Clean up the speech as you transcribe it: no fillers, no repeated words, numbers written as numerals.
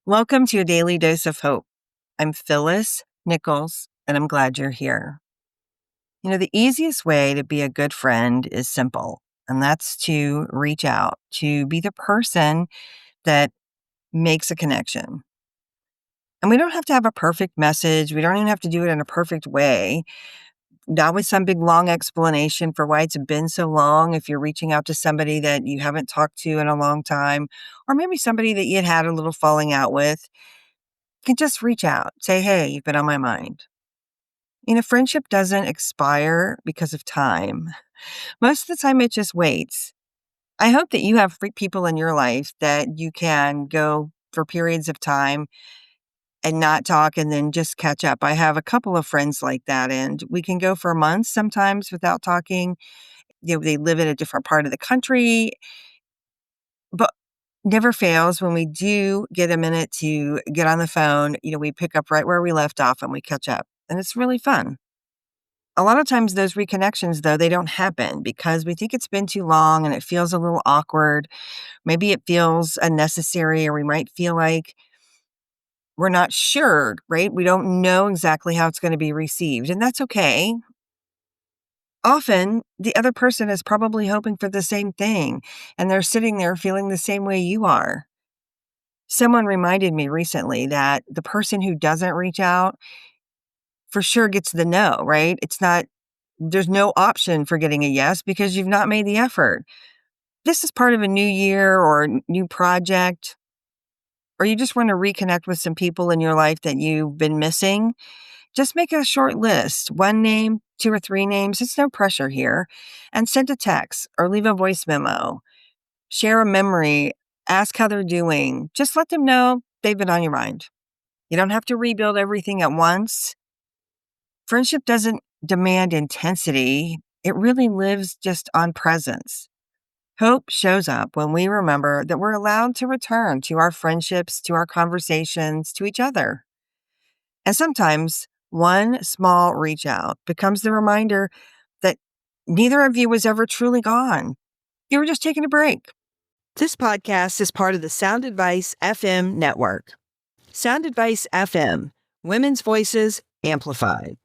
Welcome to a daily dose of hope. I'm Phyllis Nichols, and I'm glad you're here. The easiest way to be a good friend is simple, and that's to reach out, to be the person that makes a connection. And we don't have to have a perfect message. We don't even have to do it in a perfect way. Not with some big long explanation for why it's been so long if you're reaching out to somebody that you haven't talked to in a long time, or maybe somebody that you had a little falling out with. You can just reach out, say, hey, you've been on my mind. Friendship doesn't expire because of time. Most of the time, it just waits. I hope that you have people in your life that you can go for periods of time and not talk and then just catch up. I have a couple of friends like that, and we can go for months sometimes without talking. They live in a different part of the country, but never fails when we do get a minute to get on the phone. We pick up right where we left off and we catch up, and it's really fun. A lot of times those reconnections, though, they don't happen because we think it's been too long and it feels a little awkward. Maybe it feels unnecessary, or we might feel like we're not sure, right? We don't know exactly how it's going to be received, and that's okay. Often, the other person is probably hoping for the same thing, and they're sitting there feeling the same way you are. Someone reminded me recently that the person who doesn't reach out for sure gets the no, right? There's no option for getting a yes because you've not made the effort. This is part of a new year or new project, or you just want to reconnect with some people in your life that you've been missing. Just make a short list, one name, two or three names. It's no pressure here. And send a text or leave a voice memo. Share a memory. Ask how they're doing. Just let them know they've been on your mind. You don't have to rebuild everything at once. Friendship doesn't demand intensity. It really lives just on presence. Hope shows up when we remember that we're allowed to return to our friendships, to our conversations, to each other. And sometimes one small reach out becomes the reminder that neither of you was ever truly gone. You were just taking a break. This podcast is part of the Sound Advice FM network. Sound Advice FM, women's voices amplified.